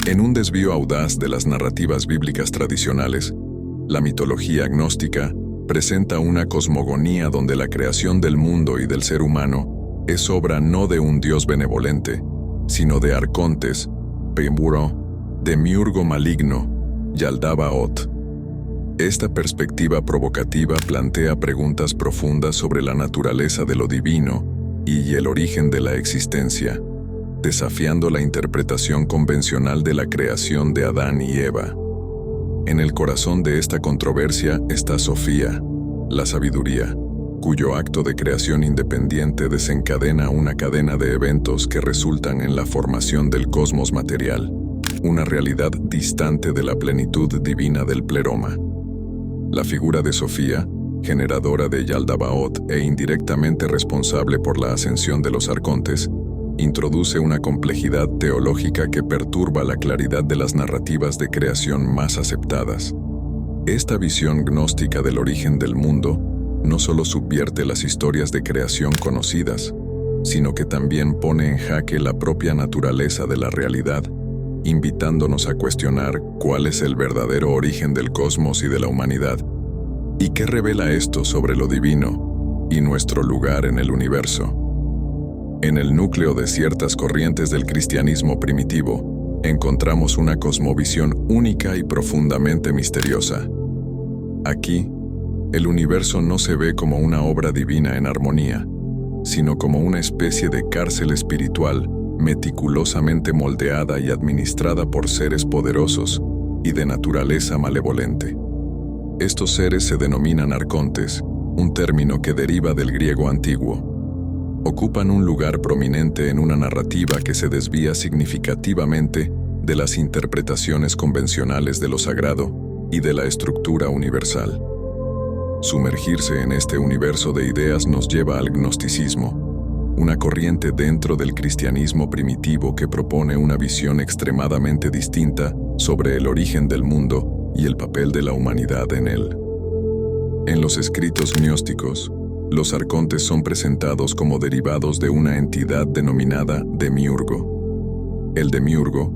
En un desvío audaz de las narrativas bíblicas tradicionales, la mitología gnóstica presenta una cosmogonía donde la creación del mundo y del ser humano es obra no de un dios benevolente, sino de arcontes, Pemburo, demiurgo maligno, Yaldabaoth. Esta perspectiva provocativa plantea preguntas profundas sobre la naturaleza de lo divino y el origen de la existencia, desafiando la interpretación convencional de la creación de Adán y Eva. En el corazón de esta controversia está Sofía, la sabiduría, cuyo acto de creación independiente desencadena una cadena de eventos que resultan en la formación del cosmos material, una realidad distante de la plenitud divina del pleroma. La figura de Sofía, generadora de Yaldabaoth e indirectamente responsable por la ascensión de los arcontes, introduce una complejidad teológica que perturba la claridad de las narrativas de creación más aceptadas. Esta visión gnóstica del origen del mundo no solo subvierte las historias de creación conocidas, sino que también pone en jaque la propia naturaleza de la realidad, invitándonos a cuestionar cuál es el verdadero origen del cosmos y de la humanidad, y qué revela esto sobre lo divino y nuestro lugar en el universo. En el núcleo de ciertas corrientes del cristianismo primitivo, encontramos una cosmovisión única y profundamente misteriosa. Aquí, el universo no se ve como una obra divina en armonía, sino como una especie de cárcel espiritual meticulosamente moldeada y administrada por seres poderosos y de naturaleza malevolente. Estos seres se denominan arcontes, un término que deriva del griego antiguo. Ocupan un lugar prominente en una narrativa que se desvía significativamente de las interpretaciones convencionales de lo sagrado y de la estructura universal. Sumergirse en este universo de ideas nos lleva al gnosticismo, una corriente dentro del cristianismo primitivo que propone una visión extremadamente distinta sobre el origen del mundo y el papel de la humanidad en él. En los escritos gnósticos, los arcontes son presentados como derivados de una entidad denominada demiurgo. El demiurgo,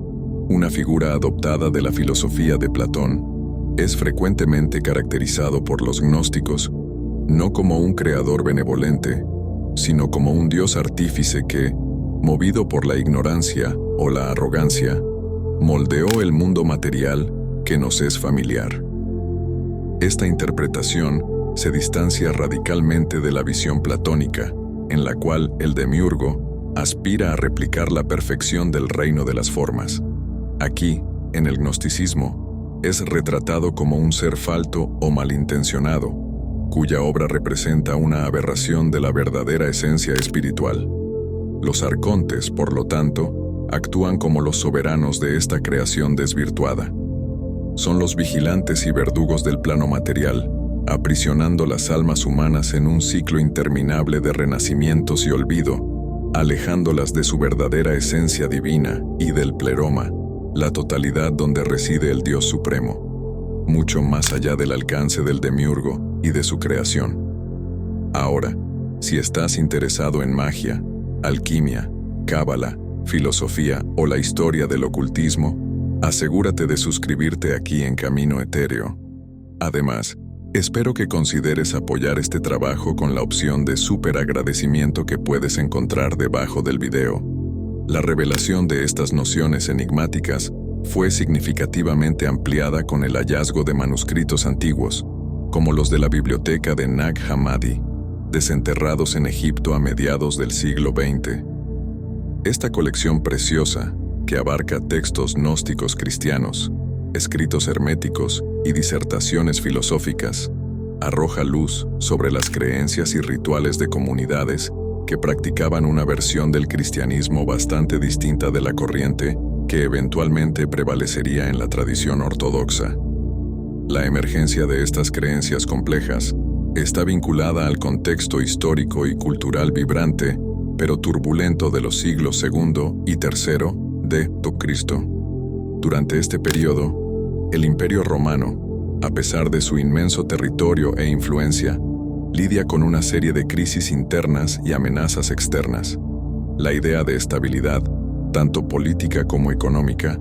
una figura adoptada de la filosofía de Platón, es frecuentemente caracterizado por los gnósticos no como un creador benevolente, sino como un dios artífice que, movido por la ignorancia o la arrogancia, moldeó el mundo material que nos es familiar. Esta interpretación se distancia radicalmente de la visión platónica, en la cual el demiurgo aspira a replicar la perfección del reino de las formas. Aquí, en el gnosticismo, es retratado como un ser falto o malintencionado, cuya obra representa una aberración de la verdadera esencia espiritual. Los arcontes, por lo tanto, actúan como los soberanos de esta creación desvirtuada. Son los vigilantes y verdugos del plano material, aprisionando las almas humanas en un ciclo interminable de renacimientos y olvido, alejándolas de su verdadera esencia divina y del pleroma, la totalidad donde reside el Dios Supremo, mucho más allá del alcance del demiurgo y de su creación. Ahora, si estás interesado en magia, alquimia, cábala, filosofía o la historia del ocultismo, asegúrate de suscribirte aquí en Camino Etéreo. Además, espero que consideres apoyar este trabajo con la opción de súper agradecimiento que puedes encontrar debajo del video. La revelación de estas nociones enigmáticas fue significativamente ampliada con el hallazgo de manuscritos antiguos, como los de la biblioteca de Nag Hammadi, desenterrados en Egipto a mediados del siglo XX. Esta colección preciosa, que abarca textos gnósticos cristianos, escritos herméticos y disertaciones filosóficas, arroja luz sobre las creencias y rituales de comunidades que practicaban una versión del cristianismo bastante distinta de la corriente que eventualmente prevalecería en la tradición ortodoxa. La emergencia de estas creencias complejas está vinculada al contexto histórico y cultural vibrante, pero turbulento de los siglos II y III de Cristo. Durante este periodo, el Imperio Romano, a pesar de su inmenso territorio e influencia, lidia con una serie de crisis internas y amenazas externas. La idea de estabilidad, tanto política como económica,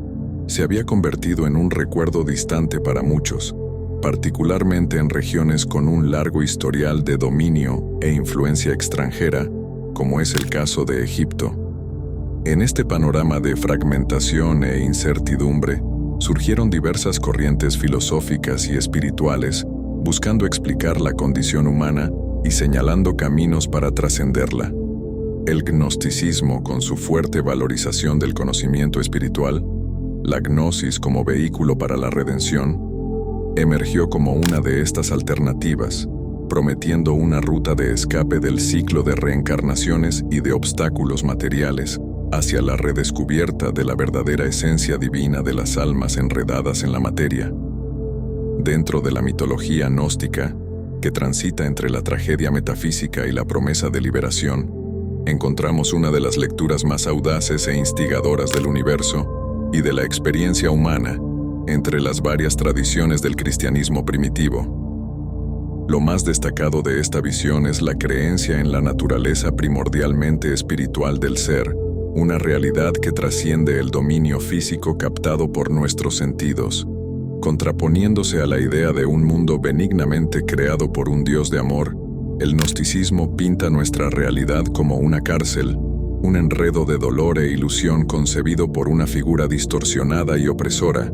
se había convertido en un recuerdo distante para muchos, particularmente en regiones con un largo historial de dominio e influencia extranjera, como es el caso de Egipto. En este panorama de fragmentación e incertidumbre, surgieron diversas corrientes filosóficas y espirituales buscando explicar la condición humana y señalando caminos para trascenderla. El gnosticismo, con su fuerte valorización del conocimiento espiritual, la gnosis como vehículo para la redención, emergió como una de estas alternativas, prometiendo una ruta de escape del ciclo de reencarnaciones y de obstáculos materiales hacia la redescubierta de la verdadera esencia divina de las almas enredadas en la materia. Dentro de la mitología gnóstica, que transita entre la tragedia metafísica y la promesa de liberación, encontramos una de las lecturas más audaces e instigadoras del universo y de la experiencia humana entre las varias tradiciones del cristianismo primitivo. Lo más destacado de esta visión es la creencia en la naturaleza primordialmente espiritual del ser, una realidad que trasciende el dominio físico captado por nuestros sentidos, contraponiéndose a la idea de un mundo benignamente creado por un Dios de amor. El gnosticismo pinta nuestra realidad como una cárcel, un enredo de dolor e ilusión concebido por una figura distorsionada y opresora,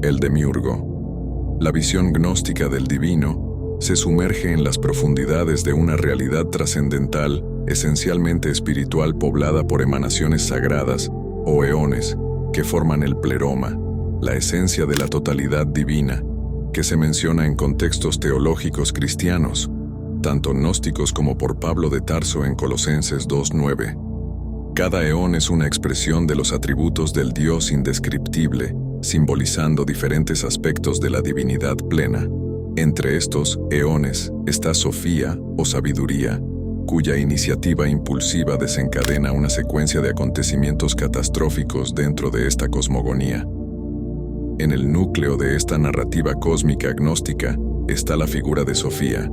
el demiurgo. La visión gnóstica del divino se sumerge en las profundidades de una realidad trascendental, esencialmente espiritual, poblada por emanaciones sagradas, o eones, que forman el pleroma, la esencia de la totalidad divina, que se menciona en contextos teológicos cristianos, tanto gnósticos como por Pablo de Tarso en Colosenses 2:9. Cada eón es una expresión de los atributos del Dios indescriptible, simbolizando diferentes aspectos de la divinidad plena. Entre estos eones está Sofía, o sabiduría, cuya iniciativa impulsiva desencadena una secuencia de acontecimientos catastróficos dentro de esta cosmogonía. En el núcleo de esta narrativa cósmica gnóstica está la figura de Sofía,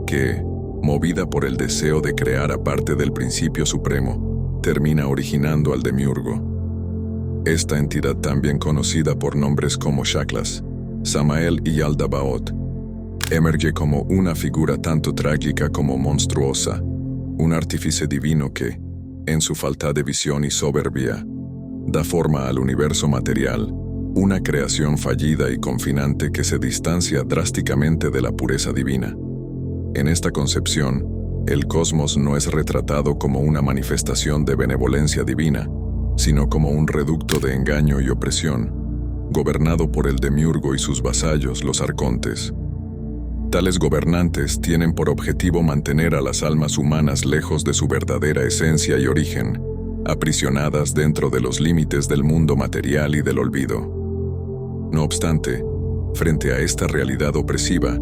que, movida por el deseo de crear aparte del principio supremo, termina originando al demiurgo. Esta entidad, también conocida por nombres como Shaklas, Samael y Aldabaoth, emerge como una figura tanto trágica como monstruosa, un artífice divino que, en su falta de visión y soberbia, da forma al universo material, una creación fallida y confinante que se distancia drásticamente de la pureza divina. En esta concepción, el cosmos no es retratado como una manifestación de benevolencia divina, sino como un reducto de engaño y opresión, gobernado por el demiurgo y sus vasallos, los arcontes. Tales gobernantes tienen por objetivo mantener a las almas humanas lejos de su verdadera esencia y origen, aprisionadas dentro de los límites del mundo material y del olvido. No obstante, frente a esta realidad opresiva,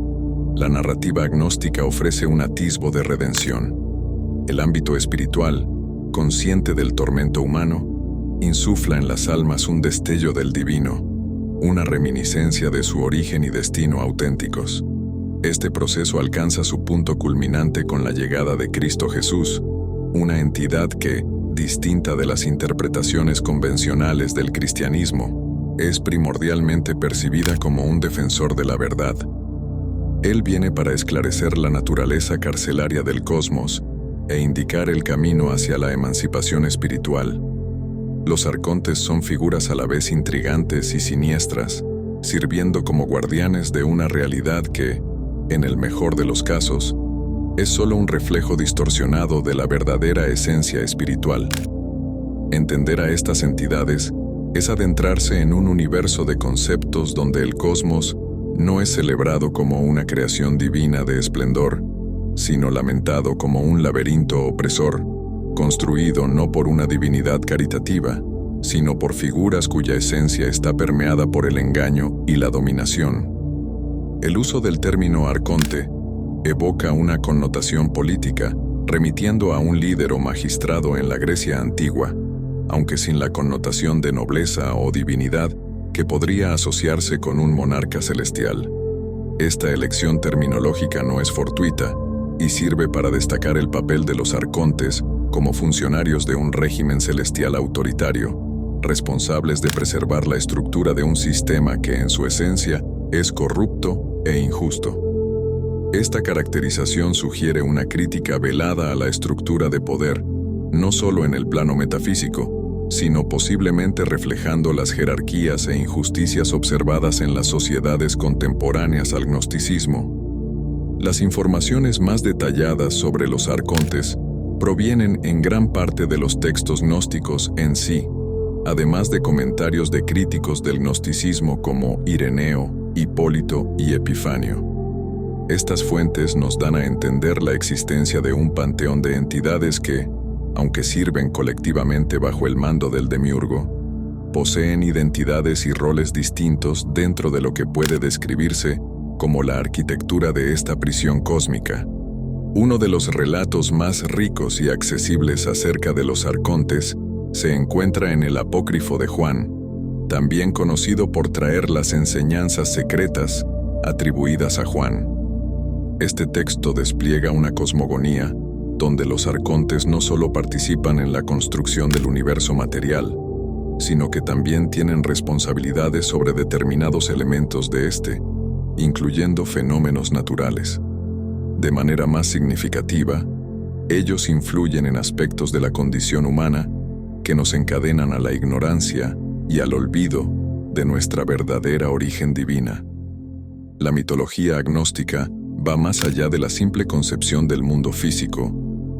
la narrativa agnóstica ofrece un atisbo de redención. El ámbito espiritual, consciente del tormento humano, insufla en las almas un destello del divino, una reminiscencia de su origen y destino auténticos. Este proceso alcanza su punto culminante con la llegada de Cristo Jesús, una entidad que, distinta de las interpretaciones convencionales del cristianismo, es primordialmente percibida como un defensor de la verdad. Él viene para esclarecer la naturaleza carcelaria del cosmos e indicar el camino hacia la emancipación espiritual. Los arcontes son figuras a la vez intrigantes y siniestras, sirviendo como guardianes de una realidad que, en el mejor de los casos, es solo un reflejo distorsionado de la verdadera esencia espiritual. Entender a estas entidades es adentrarse en un universo de conceptos donde el cosmos no es celebrado como una creación divina de esplendor, sino lamentado como un laberinto opresor, construido no por una divinidad caritativa, sino por figuras cuya esencia está permeada por el engaño y la dominación. El uso del término arconte evoca una connotación política, remitiendo a un líder o magistrado en la Grecia antigua, aunque sin la connotación de nobleza o divinidad que podría asociarse con un monarca celestial. Esta elección terminológica no es fortuita y sirve para destacar el papel de los arcontes como funcionarios de un régimen celestial autoritario, responsables de preservar la estructura de un sistema que en su esencia es corrupto e injusto. Esta caracterización sugiere una crítica velada a la estructura de poder, no solo en el plano metafísico, sino posiblemente reflejando las jerarquías e injusticias observadas en las sociedades contemporáneas al gnosticismo. Las informaciones más detalladas sobre los arcontes provienen en gran parte de los textos gnósticos en sí, además de comentarios de críticos del gnosticismo como Ireneo, Hipólito y Epifanio. Estas fuentes nos dan a entender la existencia de un panteón de entidades que, aunque sirven colectivamente bajo el mando del demiurgo, poseen identidades y roles distintos dentro de lo que puede describirse como la arquitectura de esta prisión cósmica. Uno de los relatos más ricos y accesibles acerca de los arcontes se encuentra en el Apócrifo de Juan, también conocido por traer las enseñanzas secretas atribuidas a Juan. Este texto despliega una cosmogonía donde los arcontes no solo participan en la construcción del universo material, sino que también tienen responsabilidades sobre determinados elementos de este, incluyendo fenómenos naturales. De manera más significativa, ellos influyen en aspectos de la condición humana que nos encadenan a la ignorancia y al olvido de nuestra verdadera origen divina. La mitología agnóstica va más allá de la simple concepción del mundo físico,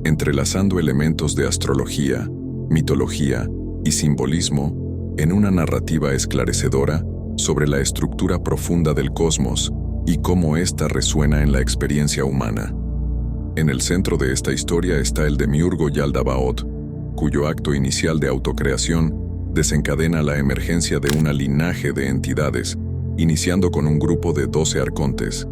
entrelazando elementos de astrología, mitología y simbolismo en una narrativa esclarecedora sobre la estructura profunda del cosmos y cómo ésta resuena en la experiencia humana. En el centro de esta historia está el demiurgo Yaldabaoth, cuyo acto inicial de autocreación desencadena la emergencia de un linaje de entidades, iniciando con un grupo de 12 arcontes.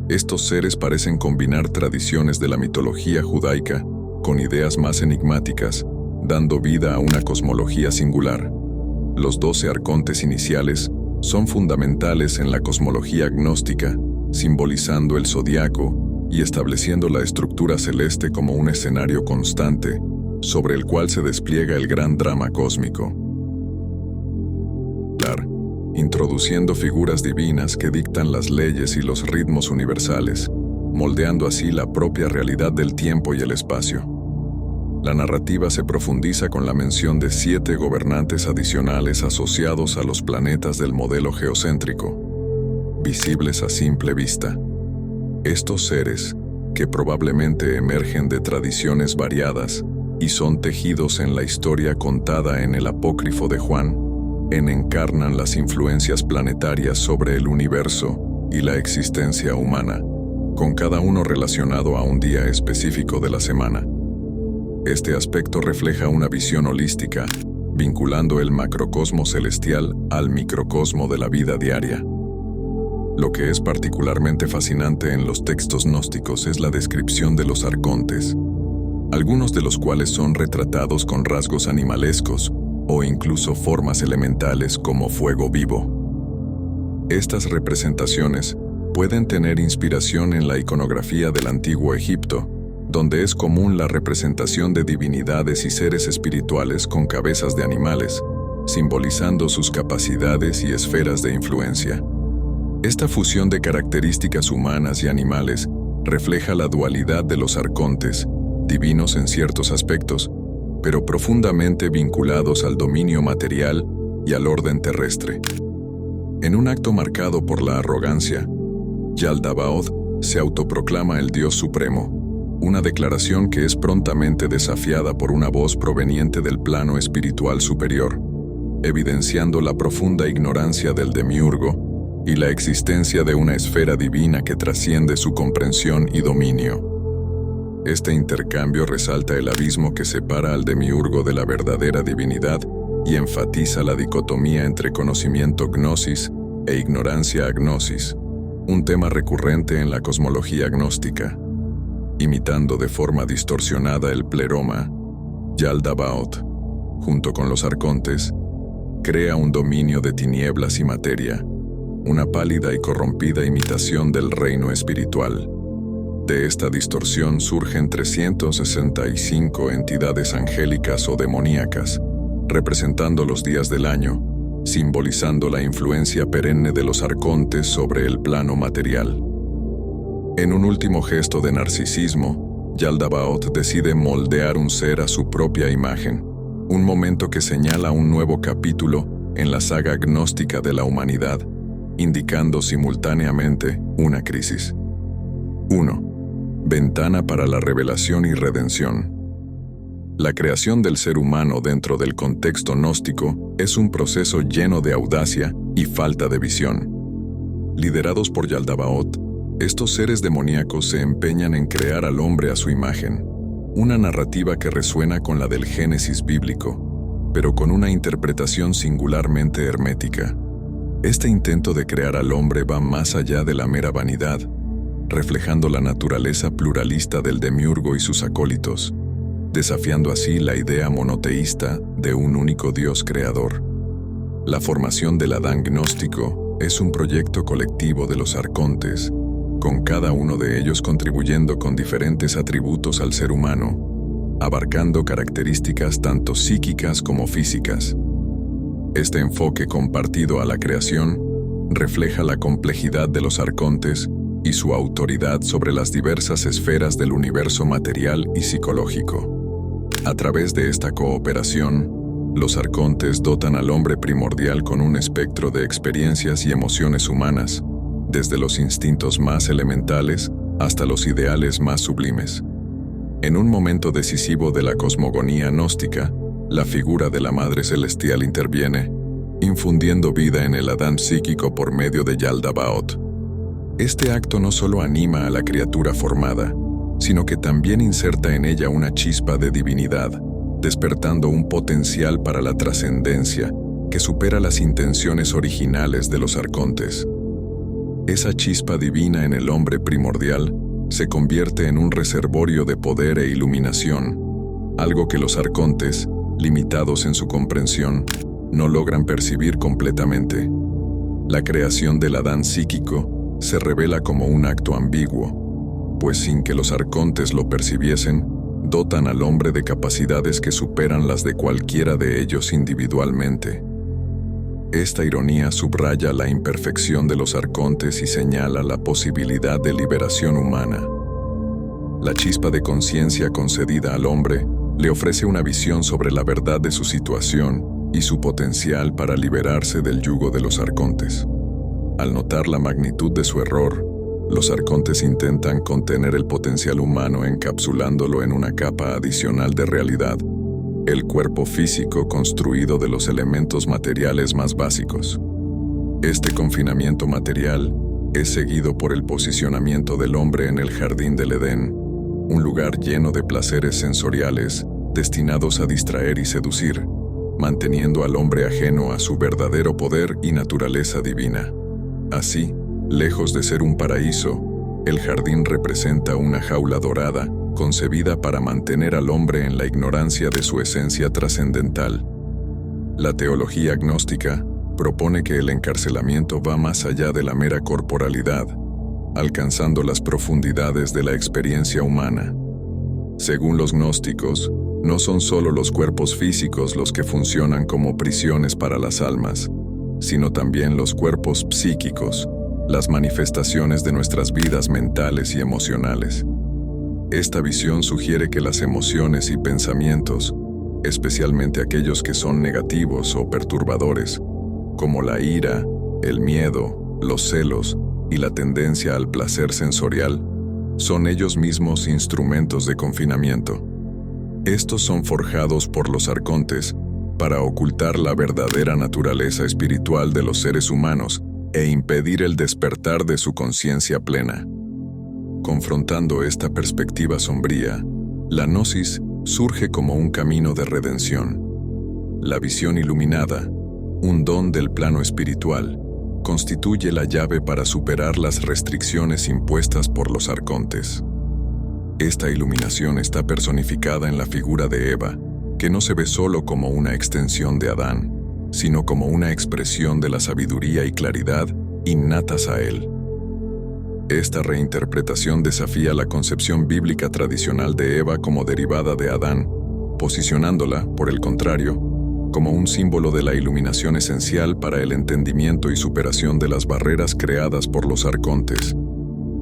Estos seres parecen combinar tradiciones de la mitología judaica con ideas más enigmáticas, dando vida a una cosmología singular. Los 12 arcontes iniciales son fundamentales en la cosmología gnóstica, simbolizando el zodiaco y estableciendo la estructura celeste como un escenario constante sobre el cual se despliega el gran drama cósmico. Introduciendo figuras divinas que dictan las leyes y los ritmos universales, moldeando así la propia realidad del tiempo y el espacio. La narrativa se profundiza con la mención de 7 gobernantes adicionales asociados a los planetas del modelo geocéntrico, visibles a simple vista. Estos seres, que probablemente emergen de tradiciones variadas y son tejidos en la historia contada en el Apócrifo de Juan, encarnan las influencias planetarias sobre el universo y la existencia humana, con cada uno relacionado a un día específico de la semana. Este aspecto refleja una visión holística, vinculando el macrocosmo celestial al microcosmo de la vida diaria. Lo que es particularmente fascinante en los textos gnósticos es la descripción de los arcontes, algunos de los cuales son retratados con rasgos animalescos o incluso formas elementales como fuego vivo. Estas representaciones pueden tener inspiración en la iconografía del antiguo Egipto, donde es común la representación de divinidades y seres espirituales con cabezas de animales, simbolizando sus capacidades y esferas de influencia. Esta fusión de características humanas y animales refleja la dualidad de los arcontes, divinos en ciertos aspectos, pero profundamente vinculados al dominio material y al orden terrestre. En un acto marcado por la arrogancia, Yaldabaoth se autoproclama el Dios Supremo, una declaración que es prontamente desafiada por una voz proveniente del plano espiritual superior, evidenciando la profunda ignorancia del demiurgo y la existencia de una esfera divina que trasciende su comprensión y dominio. Este intercambio resalta el abismo que separa al demiurgo de la verdadera divinidad y enfatiza la dicotomía entre conocimiento gnosis e ignorancia agnosis, un tema recurrente en la cosmología gnóstica. Imitando de forma distorsionada el pleroma, Yaldabaoth, junto con los arcontes, crea un dominio de tinieblas y materia, una pálida y corrompida imitación del reino espiritual. De esta distorsión surgen 365 entidades angélicas o demoníacas, representando los días del año, simbolizando la influencia perenne de los arcontes sobre el plano material. En un último gesto de narcisismo, Yaldabaoth decide moldear un ser a su propia imagen, un momento que señala un nuevo capítulo en la saga gnóstica de la humanidad, indicando simultáneamente una crisis. 1. Ventana para la revelación y redención. La creación del ser humano dentro del contexto gnóstico es un proceso lleno de audacia y falta de visión. Liderados por Yaldabaoth, estos seres demoníacos se empeñan en crear al hombre a su imagen, una narrativa que resuena con la del Génesis bíblico, pero con una interpretación singularmente hermética. Este intento de crear al hombre va más allá de la mera vanidad, reflejando la naturaleza pluralista del demiurgo y sus acólitos, desafiando así la idea monoteísta de un único Dios creador. La formación del Adán gnóstico es un proyecto colectivo de los arcontes, con cada uno de ellos contribuyendo con diferentes atributos al ser humano, abarcando características tanto psíquicas como físicas. Este enfoque compartido a la creación refleja la complejidad de los arcontes y su autoridad sobre las diversas esferas del universo material y psicológico. A través de esta cooperación, los arcontes dotan al hombre primordial con un espectro de experiencias y emociones humanas, desde los instintos más elementales hasta los ideales más sublimes. En un momento decisivo de la cosmogonía gnóstica, la figura de la Madre Celestial interviene, infundiendo vida en el Adán psíquico por medio de Yaldabaoth. Este acto no solo anima a la criatura formada, sino que también inserta en ella una chispa de divinidad, despertando un potencial para la trascendencia que supera las intenciones originales de los arcontes. Esa chispa divina en el hombre primordial se convierte en un reservorio de poder e iluminación, algo que los arcontes, limitados en su comprensión, no logran percibir completamente. La creación del Adán psíquico se revela como un acto ambiguo, pues sin que los arcontes lo percibiesen, dotan al hombre de capacidades que superan las de cualquiera de ellos individualmente. Esta ironía subraya la imperfección de los arcontes y señala la posibilidad de liberación humana. La chispa de conciencia concedida al hombre le ofrece una visión sobre la verdad de su situación y su potencial para liberarse del yugo de los arcontes. Al notar la magnitud de su error, los arcontes intentan contener el potencial humano encapsulándolo en una capa adicional de realidad, el cuerpo físico construido de los elementos materiales más básicos. Este confinamiento material es seguido por el posicionamiento del hombre en el jardín del Edén, un lugar lleno de placeres sensoriales destinados a distraer y seducir, manteniendo al hombre ajeno a su verdadero poder y naturaleza divina. Así, lejos de ser un paraíso, el jardín representa una jaula dorada, concebida para mantener al hombre en la ignorancia de su esencia trascendental. La teología gnóstica propone que el encarcelamiento va más allá de la mera corporalidad, alcanzando las profundidades de la experiencia humana. Según los gnósticos, no son solo los cuerpos físicos los que funcionan como prisiones para las almas, sino también los cuerpos psíquicos, las manifestaciones de nuestras vidas mentales y emocionales. Esta visión sugiere que las emociones y pensamientos, especialmente aquellos que son negativos o perturbadores, como la ira, el miedo, los celos y la tendencia al placer sensorial, son ellos mismos instrumentos de confinamiento. Estos son forjados por los arcontes para ocultar la verdadera naturaleza espiritual de los seres humanos e impedir el despertar de su conciencia plena. Confrontando esta perspectiva sombría, la gnosis surge como un camino de redención. La visión iluminada, un don del plano espiritual, constituye la llave para superar las restricciones impuestas por los arcontes. Esta iluminación está personificada en la figura de Eva, que no se ve solo como una extensión de Adán, sino como una expresión de la sabiduría y claridad innatas a él. Esta reinterpretación desafía la concepción bíblica tradicional de Eva como derivada de Adán, posicionándola, por el contrario, como un símbolo de la iluminación esencial para el entendimiento y superación de las barreras creadas por los arcontes.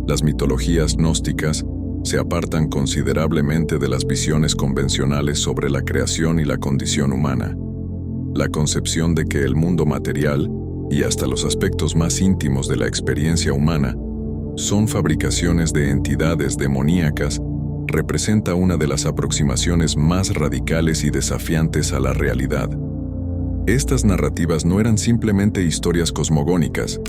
Las mitologías gnósticas se apartan considerablemente de las visiones convencionales sobre la creación y la condición humana. La concepción de que el mundo material, y hasta los aspectos más íntimos de la experiencia humana, son fabricaciones de entidades demoníacas, representa una de las aproximaciones más radicales y desafiantes a la realidad. Estas narrativas no eran simplemente historias cosmogónicas,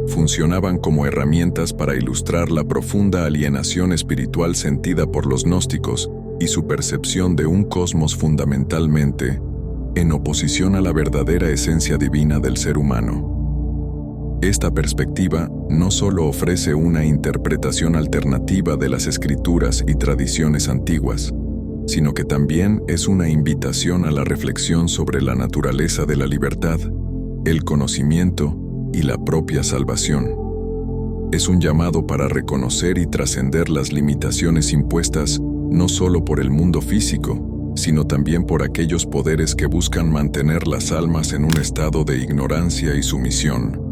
funcionaban como herramientas para ilustrar la profunda alienación espiritual sentida por los gnósticos y su percepción de un cosmos fundamentalmente en oposición a la verdadera esencia divina del ser humano. Esta perspectiva no solo ofrece una interpretación alternativa de las escrituras y tradiciones antiguas, sino que también es una invitación a la reflexión sobre la naturaleza de la libertad, el conocimiento y la propia salvación. Es un llamado para reconocer y trascender las limitaciones impuestas no solo por el mundo físico, sino también por aquellos poderes que buscan mantener las almas en un estado de ignorancia y sumisión.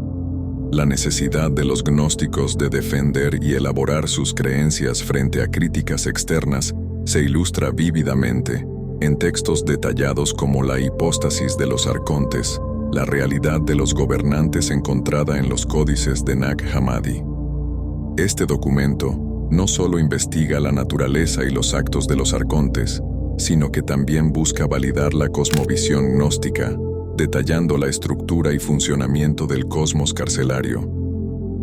La necesidad de los gnósticos de defender y elaborar sus creencias frente a críticas externas se ilustra vívidamente en textos detallados como la hipóstasis de los arcontes, la realidad de los gobernantes encontrada en los códices de Nag Hammadi. Este documento no solo investiga la naturaleza y los actos de los arcontes, sino que también busca validar la cosmovisión gnóstica, detallando la estructura y funcionamiento del cosmos carcelario.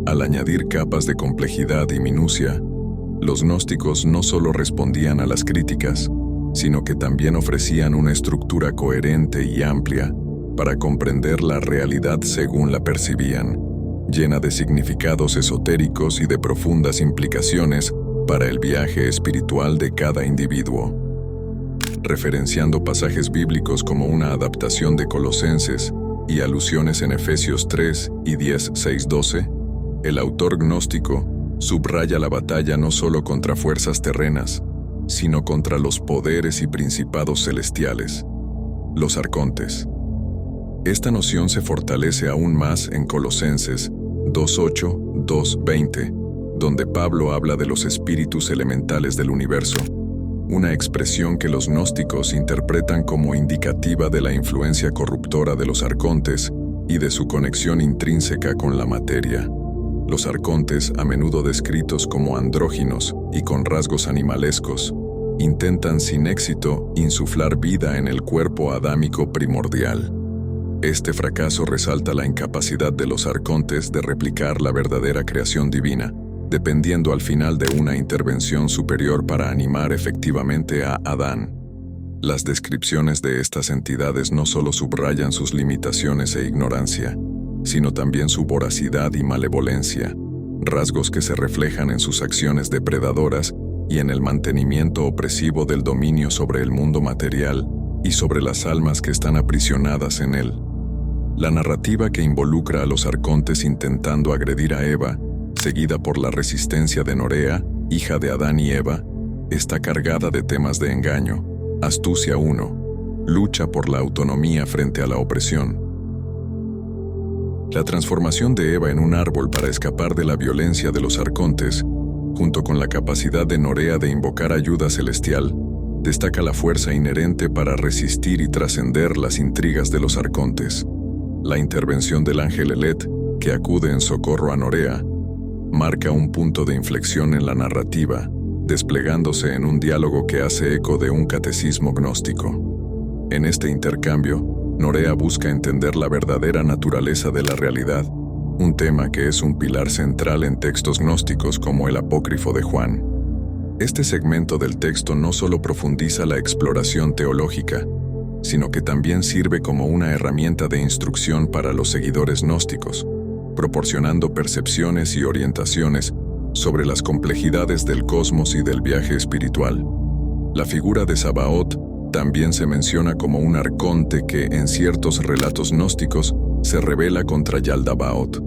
Al añadir capas de complejidad y minucia, los gnósticos no solo respondían a las críticas, sino que también ofrecían una estructura coherente y amplia para comprender la realidad según la percibían, llena de significados esotéricos y de profundas implicaciones para el viaje espiritual de cada individuo. Referenciando pasajes bíblicos como una adaptación de Colosenses y alusiones en Efesios 3 y 10:6-12, el autor gnóstico subraya la batalla no solo contra fuerzas terrenas, sino contra los poderes y principados celestiales, los arcontes. Esta noción se fortalece aún más en Colosenses 2:8-2:20, donde Pablo habla de los espíritus elementales del universo, una expresión que los gnósticos interpretan como indicativa de la influencia corruptora de los arcontes y de su conexión intrínseca con la materia. Los arcontes, a menudo descritos como andróginos y con rasgos animalescos, intentan sin éxito insuflar vida en el cuerpo adámico primordial. Este fracaso resalta la incapacidad de los arcontes de replicar la verdadera creación divina, dependiendo al final de una intervención superior para animar efectivamente a Adán. Las descripciones de estas entidades no solo subrayan sus limitaciones e ignorancia, sino también su voracidad y malevolencia, rasgos que se reflejan en sus acciones depredadoras y en el mantenimiento opresivo del dominio sobre el mundo material y sobre las almas que están aprisionadas en él. La narrativa que involucra a los arcontes intentando agredir a Eva, seguida por la resistencia de Norea, hija de Adán y Eva, está cargada de temas de engaño, astucia 1, lucha por la autonomía frente a la opresión. La transformación de Eva en un árbol para escapar de la violencia de los arcontes, junto con la capacidad de Norea de invocar ayuda celestial, destaca la fuerza inherente para resistir y trascender las intrigas de los arcontes. La intervención del ángel Elet, que acude en socorro a Norea, marca un punto de inflexión en la narrativa, desplegándose en un diálogo que hace eco de un catecismo gnóstico. En este intercambio, Norea busca entender la verdadera naturaleza de la realidad, un tema que es un pilar central en textos gnósticos como el Apócrifo de Juan. Este segmento del texto no solo profundiza la exploración teológica, sino que también sirve como una herramienta de instrucción para los seguidores gnósticos, proporcionando percepciones y orientaciones sobre las complejidades del cosmos y del viaje espiritual. La figura de Sabaoth también se menciona como un arconte que, en ciertos relatos gnósticos, se revela contra Yaldabaoth.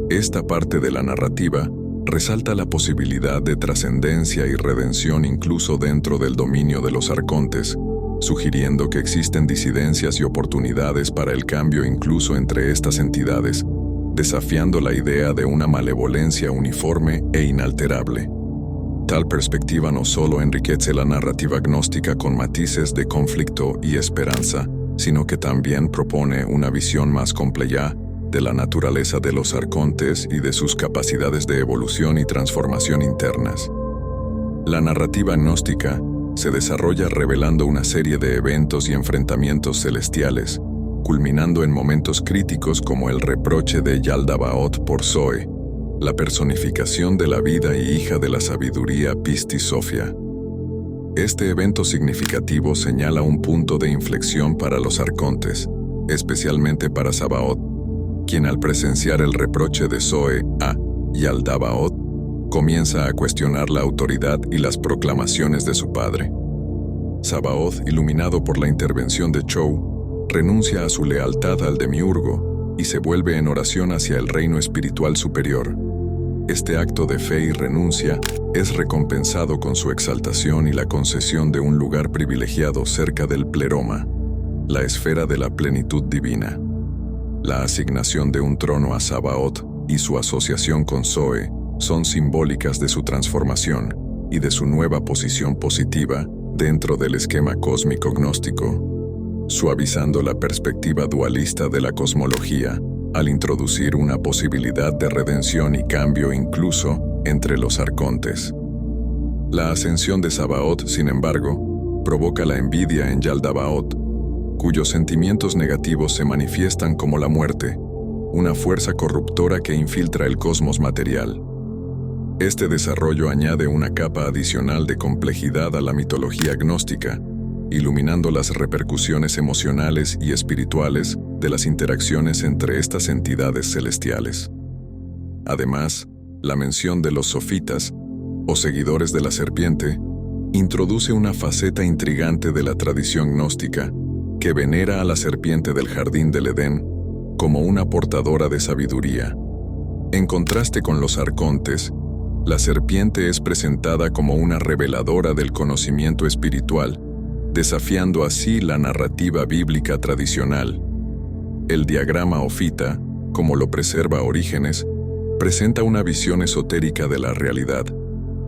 Esta parte de la narrativa resalta la posibilidad de trascendencia y redención incluso dentro del dominio de los arcontes, sugiriendo que existen disidencias y oportunidades para el cambio incluso entre estas entidades, desafiando la idea de una malevolencia uniforme e inalterable. Tal perspectiva no solo enriquece la narrativa gnóstica con matices de conflicto y esperanza, sino que también propone una visión más compleja de la naturaleza de los arcontes y de sus capacidades de evolución y transformación internas. La narrativa gnóstica se desarrolla revelando una serie de eventos y enfrentamientos celestiales, culminando en momentos críticos como el reproche de Yaldabaoth por Zoe, la personificación de la vida y hija de la sabiduría Pistis Sophia. Este evento significativo señala un punto de inflexión para los arcontes, especialmente para Sabaoth, quien al presenciar el reproche de Zoe a Yaldabaoth, comienza a cuestionar la autoridad y las proclamaciones de su padre. Sabaoth, iluminado por la intervención de Chou, renuncia a su lealtad al demiurgo y se vuelve en oración hacia el reino espiritual superior. Este acto de fe y renuncia es recompensado con su exaltación y la concesión de un lugar privilegiado cerca del pleroma, la esfera de la plenitud divina. La asignación de un trono a Sabaoth y su asociación con Zoe son simbólicas de su transformación y de su nueva posición positiva dentro del esquema cósmico gnóstico, suavizando la perspectiva dualista de la cosmología al introducir una posibilidad de redención y cambio incluso entre los arcontes. La ascensión de Sabaoth, sin embargo, provoca la envidia en Yaldabaoth, cuyos sentimientos negativos se manifiestan como la muerte, una fuerza corruptora que infiltra el cosmos material. Este desarrollo añade una capa adicional de complejidad a la mitología gnóstica, iluminando las repercusiones emocionales y espirituales de las interacciones entre estas entidades celestiales. Además, la mención de los sofitas, o seguidores de la serpiente, introduce una faceta intrigante de la tradición gnóstica, que venera a la serpiente del jardín del Edén como una portadora de sabiduría. En contraste con los arcontes, la serpiente es presentada como una reveladora del conocimiento espiritual, desafiando así la narrativa bíblica tradicional. El diagrama Ofita, como lo preserva Orígenes, presenta una visión esotérica de la realidad,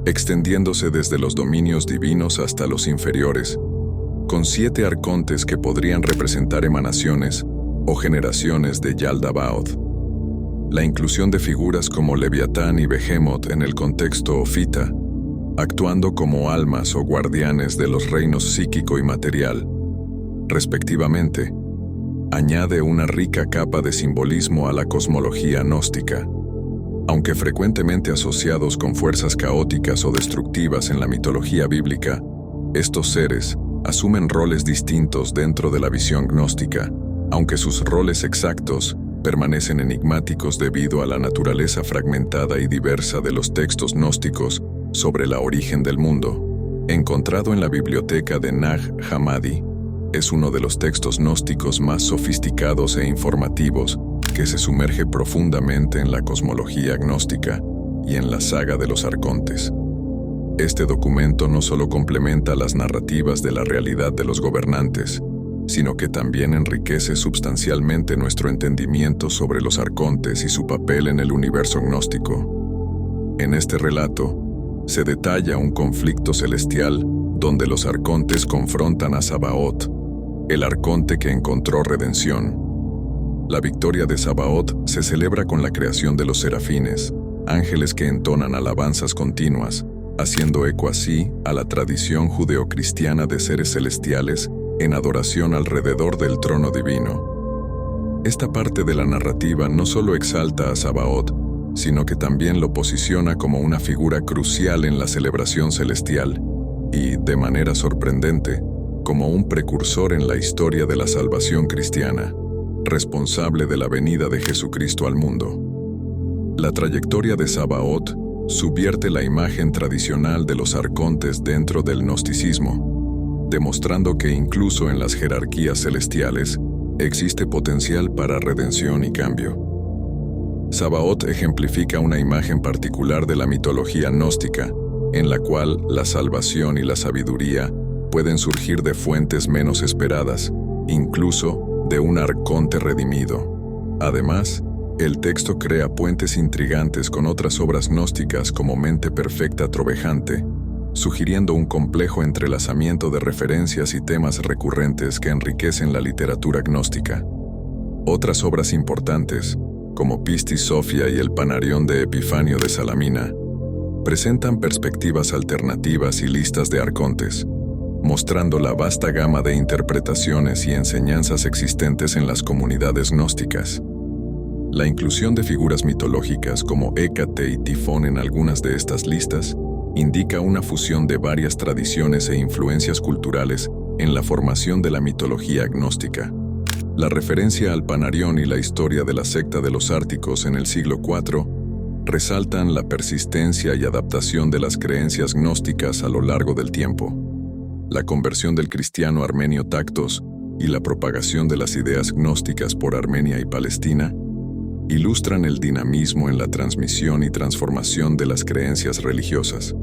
extendiéndose desde los dominios divinos hasta los inferiores, con 7 arcontes que podrían representar emanaciones o generaciones de Yaldabaoth. La inclusión de figuras como Leviatán y Behemoth en el contexto Ofita, actuando como almas o guardianes de los reinos psíquico y material, respectivamente, añade una rica capa de simbolismo a la cosmología gnóstica. Aunque frecuentemente asociados con fuerzas caóticas o destructivas en la mitología bíblica, estos seres asumen roles distintos dentro de la visión gnóstica, aunque sus roles exactos permanecen enigmáticos debido a la naturaleza fragmentada y diversa de los textos gnósticos sobre la origen del mundo. Encontrado en la biblioteca de Nag Hammadi, es uno de los textos gnósticos más sofisticados e informativos que se sumerge profundamente en la cosmología gnóstica y en la saga de los arcontes. Este documento no solo complementa las narrativas de la realidad de los gobernantes, sino que también enriquece sustancialmente nuestro entendimiento sobre los arcontes y su papel en el universo gnóstico. En este relato, se detalla un conflicto celestial donde los arcontes confrontan a Sabaoth, el arconte que encontró redención. La victoria de Sabaoth se celebra con la creación de los serafines, ángeles que entonan alabanzas continuas, haciendo eco así a la tradición judeocristiana de seres celestiales en adoración alrededor del trono divino. Esta parte de la narrativa no solo exalta a Sabaoth, sino que también lo posiciona como una figura crucial en la celebración celestial y, de manera sorprendente, como un precursor en la historia de la salvación cristiana, responsable de la venida de Jesucristo al mundo. La trayectoria de Sabaoth subvierte la imagen tradicional de los arcontes dentro del gnosticismo, demostrando que incluso en las jerarquías celestiales existe potencial para redención y cambio. Sabaoth ejemplifica una imagen particular de la mitología gnóstica, en la cual la salvación y la sabiduría pueden surgir de fuentes menos esperadas, incluso de un arconte redimido. Además, el texto crea puentes intrigantes con otras obras gnósticas como Mente Perfecta Trovejante, sugiriendo un complejo entrelazamiento de referencias y temas recurrentes que enriquecen la literatura gnóstica. Otras obras importantes, como Pistis Sophia y el Panarión de Epifanio de Salamina, presentan perspectivas alternativas y listas de arcontes, mostrando la vasta gama de interpretaciones y enseñanzas existentes en las comunidades gnósticas. La inclusión de figuras mitológicas como Hécate y Tifón en algunas de estas listas indica una fusión de varias tradiciones e influencias culturales en la formación de la mitología gnóstica. La referencia al Panarión y la historia de la secta de los Árticos en el siglo IV resaltan la persistencia y adaptación de las creencias gnósticas a lo largo del tiempo. La conversión del cristiano armenio Tactos y la propagación de las ideas gnósticas por Armenia y Palestina ilustran el dinamismo en la transmisión y transformación de las creencias religiosas.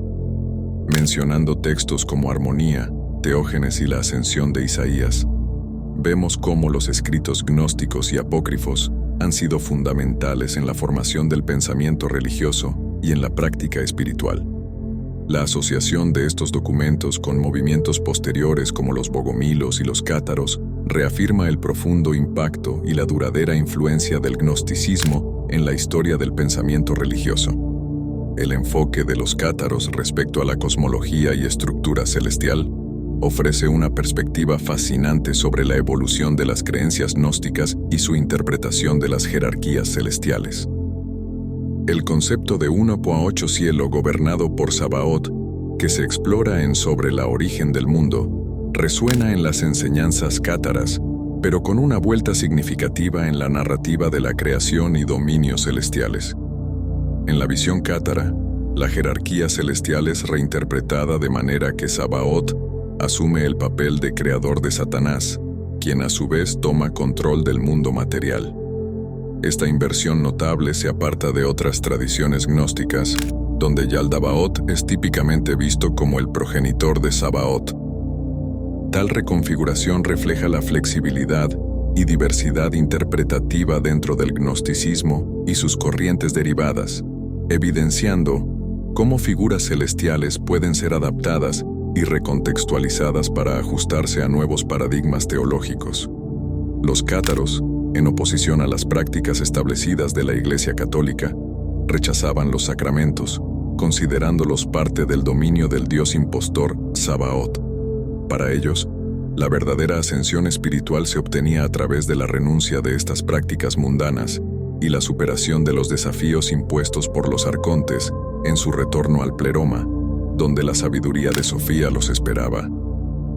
Mencionando textos como Armonía, Teógenes y la Ascensión de Isaías, vemos cómo los escritos gnósticos y apócrifos han sido fundamentales en la formación del pensamiento religioso y en la práctica espiritual. La asociación de estos documentos con movimientos posteriores como los bogomilos y los cátaros reafirma el profundo impacto y la duradera influencia del gnosticismo en la historia del pensamiento religioso. El enfoque de los cátaros respecto a la cosmología y estructura celestial ofrece una perspectiva fascinante sobre la evolución de las creencias gnósticas y su interpretación de las jerarquías celestiales. El concepto de 1.8 cielo gobernado por Sabaoth, que se explora en Sobre la origen del mundo, resuena en las enseñanzas cátaras, pero con una vuelta significativa en la narrativa de la creación y dominio celestiales. En la visión cátara, la jerarquía celestial es reinterpretada de manera que Sabaoth asume el papel de creador de Satanás, quien a su vez toma control del mundo material. Esta inversión notable se aparta de otras tradiciones gnósticas, donde Yaldabaoth es típicamente visto como el progenitor de Sabaoth. Tal reconfiguración refleja la flexibilidad y diversidad interpretativa dentro del gnosticismo y sus corrientes derivadas, evidenciando cómo figuras celestiales pueden ser adaptadas y recontextualizadas para ajustarse a nuevos paradigmas teológicos. Los cátaros, en oposición a las prácticas establecidas de la Iglesia Católica, rechazaban los sacramentos, considerándolos parte del dominio del dios impostor Sabaoth. Para ellos, la verdadera ascensión espiritual se obtenía a través de la renuncia de estas prácticas mundanas y la superación de los desafíos impuestos por los arcontes en su retorno al pleroma, donde la sabiduría de Sofía los esperaba.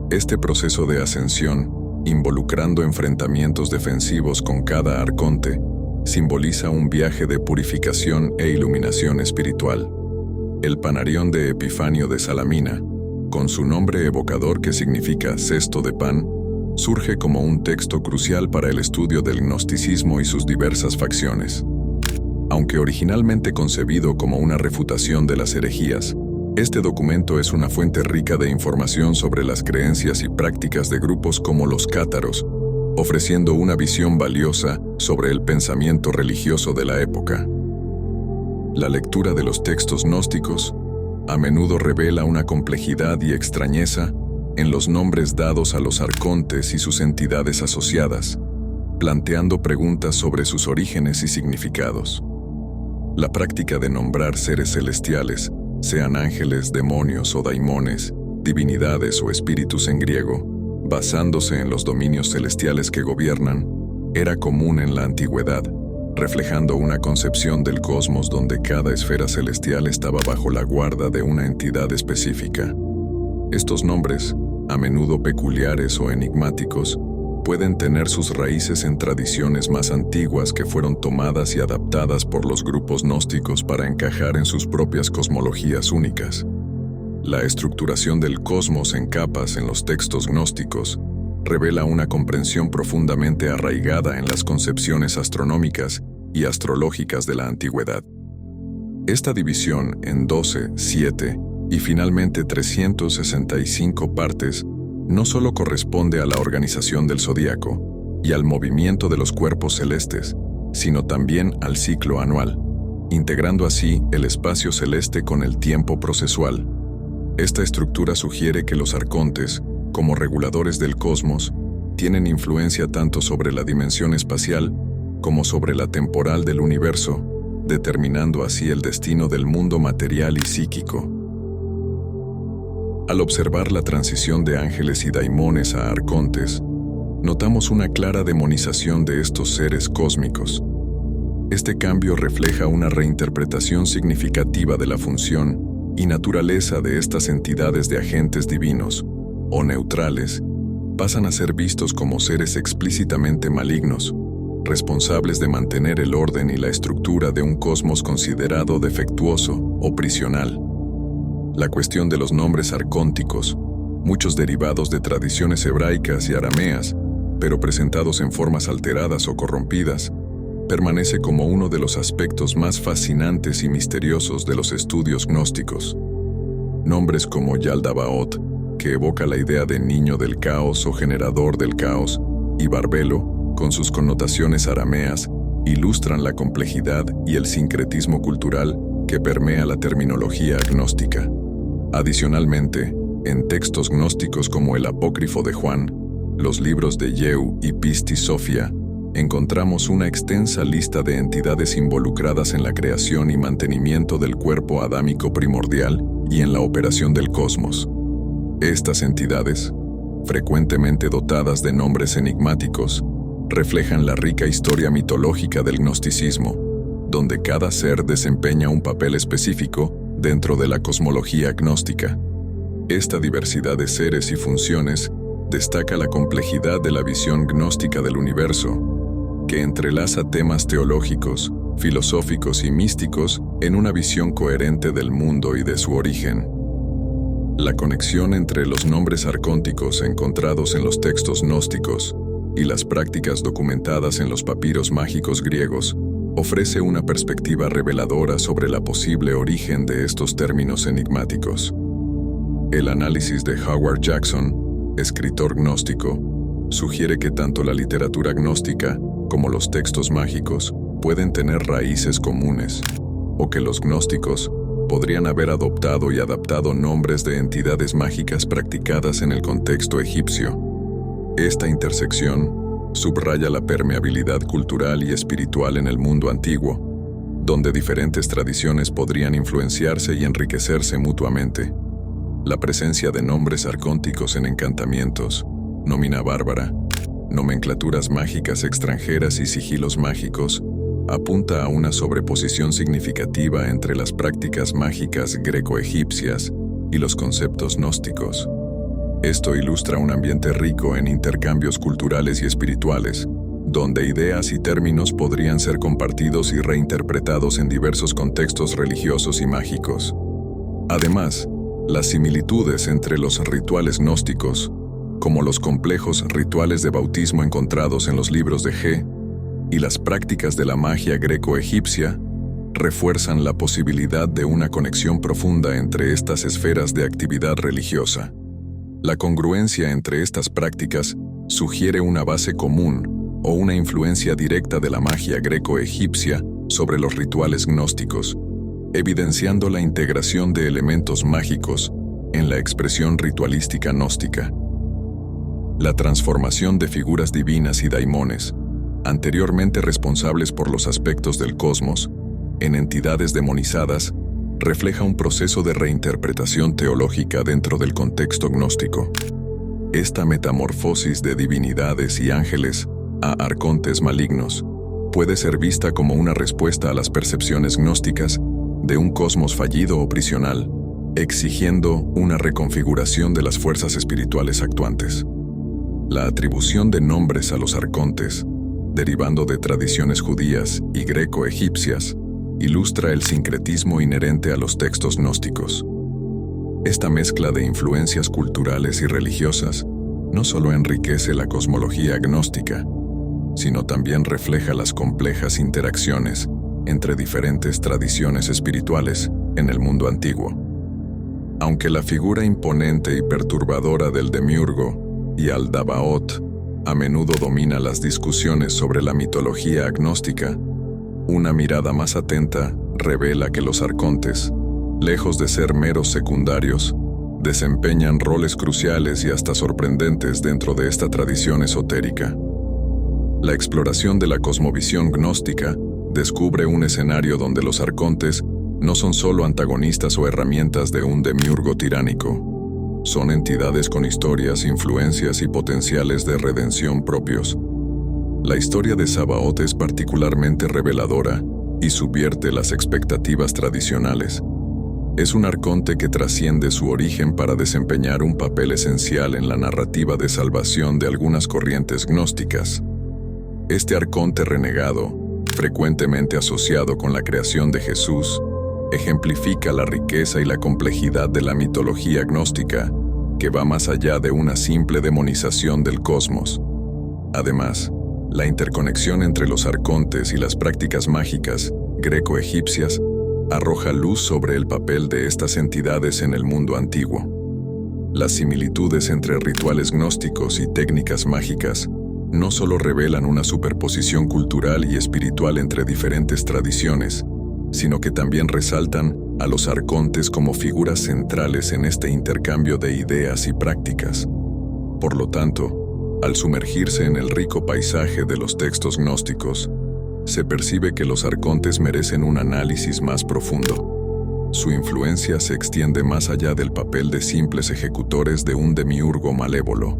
Este proceso de ascensión, involucrando enfrentamientos defensivos con cada arconte, simboliza un viaje de purificación e iluminación espiritual. El Panarión de Epifanio de Salamina, con su nombre evocador que significa cesto de pan, surge como un texto crucial para el estudio del gnosticismo y sus diversas facciones. Aunque originalmente concebido como una refutación de las herejías, este documento es una fuente rica de información sobre las creencias y prácticas de grupos como los cátaros, ofreciendo una visión valiosa sobre el pensamiento religioso de la época. La lectura de los textos gnósticos a menudo revela una complejidad y extrañeza en los nombres dados a los arcontes y sus entidades asociadas, planteando preguntas sobre sus orígenes y significados. La práctica de nombrar seres celestiales, sean ángeles, demonios o daimones, divinidades o espíritus en griego, basándose en los dominios celestiales que gobiernan, era común en la antigüedad, reflejando una concepción del cosmos donde cada esfera celestial estaba bajo la guarda de una entidad específica. Estos nombres, a menudo peculiares o enigmáticos, pueden tener sus raíces en tradiciones más antiguas que fueron tomadas y adaptadas por los grupos gnósticos para encajar en sus propias cosmologías únicas. La estructuración del cosmos en capas en los textos gnósticos revela una comprensión profundamente arraigada en las concepciones astronómicas y astrológicas de la antigüedad. Esta división en 12, 7 y finalmente 365 partes no solo corresponde a la organización del zodíaco y al movimiento de los cuerpos celestes, sino también al ciclo anual, integrando así el espacio celeste con el tiempo procesual. Esta estructura sugiere que los arcontes, como reguladores del cosmos, tienen influencia tanto sobre la dimensión espacial como sobre la temporal del universo, determinando así el destino del mundo material y psíquico. Al observar la transición de ángeles y daimones a arcontes, notamos una clara demonización de estos seres cósmicos. Este cambio refleja una reinterpretación significativa de la función y naturaleza de estas entidades de agentes divinos, o neutrales, pasan a ser vistos como seres explícitamente malignos, responsables de mantener el orden y la estructura de un cosmos considerado defectuoso o prisional. La cuestión de los nombres arcónticos, muchos derivados de tradiciones hebraicas y arameas, pero presentados en formas alteradas o corrompidas, permanece como uno de los aspectos más fascinantes y misteriosos de los estudios gnósticos. Nombres como Yaldabaoth, que evoca la idea de niño del caos o generador del caos, y Barbelo, con sus connotaciones arameas, ilustran la complejidad y el sincretismo cultural que permea la terminología gnóstica. Adicionalmente, en textos gnósticos como el Apócrifo de Juan, los libros de Yeu y Pistis Sophia, encontramos una extensa lista de entidades involucradas en la creación y mantenimiento del cuerpo adámico primordial y en la operación del cosmos. Estas entidades, frecuentemente dotadas de nombres enigmáticos, reflejan la rica historia mitológica del gnosticismo, donde cada ser desempeña un papel específico dentro de la cosmología gnóstica. Esta diversidad de seres y funciones destaca la complejidad de la visión gnóstica del universo, que entrelaza temas teológicos, filosóficos y místicos en una visión coherente del mundo y de su origen. La conexión entre los nombres arcónticos encontrados en los textos gnósticos y las prácticas documentadas en los papiros mágicos griegos ofrece una perspectiva reveladora sobre la posible origen de estos términos enigmáticos. El análisis de Howard Jackson, escritor gnóstico, sugiere que tanto la literatura gnóstica como los textos mágicos pueden tener raíces comunes, o que los gnósticos podrían haber adoptado y adaptado nombres de entidades mágicas practicadas en el contexto egipcio. Esta intersección subraya la permeabilidad cultural y espiritual en el mundo antiguo, donde diferentes tradiciones podrían influenciarse y enriquecerse mutuamente. La presencia de nombres arcónticos en encantamientos, nómina bárbara, nomenclaturas mágicas extranjeras y sigilos mágicos apunta a una sobreposición significativa entre las prácticas mágicas greco-egipcias y los conceptos gnósticos. Esto ilustra un ambiente rico en intercambios culturales y espirituales, donde ideas y términos podrían ser compartidos y reinterpretados en diversos contextos religiosos y mágicos. Además, las similitudes entre los rituales gnósticos, como los complejos rituales de bautismo encontrados en los libros de G, y las prácticas de la magia greco-egipcia, refuerzan la posibilidad de una conexión profunda entre estas esferas de actividad religiosa. La congruencia entre estas prácticas sugiere una base común o una influencia directa de la magia greco-egipcia sobre los rituales gnósticos, evidenciando la integración de elementos mágicos en la expresión ritualística gnóstica. La transformación de figuras divinas y daimones, anteriormente responsables por los aspectos del cosmos, en entidades demonizadas, refleja un proceso de reinterpretación teológica dentro del contexto gnóstico. Esta metamorfosis de divinidades y ángeles a arcontes malignos puede ser vista como una respuesta a las percepciones gnósticas de un cosmos fallido o prisional, exigiendo una reconfiguración de las fuerzas espirituales actuantes. La atribución de nombres a los arcontes, derivando de tradiciones judías y greco-egipcias, ilustra el sincretismo inherente a los textos gnósticos. Esta mezcla de influencias culturales y religiosas no solo enriquece la cosmología gnóstica, sino también refleja las complejas interacciones entre diferentes tradiciones espirituales en el mundo antiguo. Aunque la figura imponente y perturbadora del demiurgo y Aldabaoth a menudo domina las discusiones sobre la mitología agnóstica, una mirada más atenta revela que los arcontes, lejos de ser meros secundarios, desempeñan roles cruciales y hasta sorprendentes dentro de esta tradición esotérica. La exploración de la cosmovisión gnóstica descubre un escenario donde los arcontes no son solo antagonistas o herramientas de un demiurgo tiránico. Son entidades con historias, influencias y potenciales de redención propios. La historia de Sabaoth es particularmente reveladora y subvierte las expectativas tradicionales. Es un arconte que trasciende su origen para desempeñar un papel esencial en la narrativa de salvación de algunas corrientes gnósticas. Este arconte renegado, frecuentemente asociado con la creación de Jesús, ejemplifica la riqueza y la complejidad de la mitología gnóstica, que va más allá de una simple demonización del cosmos. Además, la interconexión entre los arcontes y las prácticas mágicas greco-egipcias arroja luz sobre el papel de estas entidades en el mundo antiguo. Las similitudes entre rituales gnósticos y técnicas mágicas no solo revelan una superposición cultural y espiritual entre diferentes tradiciones, sino que también resaltan a los arcontes como figuras centrales en este intercambio de ideas y prácticas. Por lo tanto, al sumergirse en el rico paisaje de los textos gnósticos, se percibe que los arcontes merecen un análisis más profundo. Su influencia se extiende más allá del papel de simples ejecutores de un demiurgo malévolo.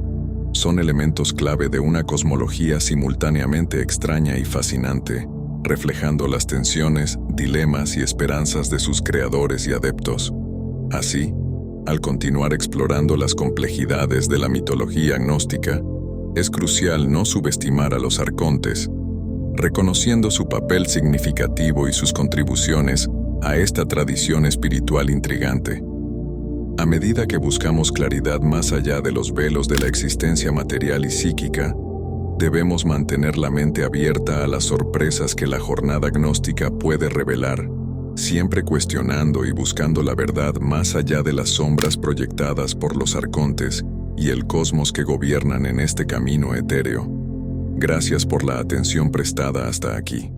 Son elementos clave de una cosmología simultáneamente extraña y fascinante, reflejando las tensiones, dilemas y esperanzas de sus creadores y adeptos. Así, al continuar explorando las complejidades de la mitología gnóstica, es crucial no subestimar a los arcontes, reconociendo su papel significativo y sus contribuciones a esta tradición espiritual intrigante. A medida que buscamos claridad más allá de los velos de la existencia material y psíquica, debemos mantener la mente abierta a las sorpresas que la jornada gnóstica puede revelar, siempre cuestionando y buscando la verdad más allá de las sombras proyectadas por los arcontes y el cosmos que gobiernan en este camino etéreo. Gracias por la atención prestada hasta aquí.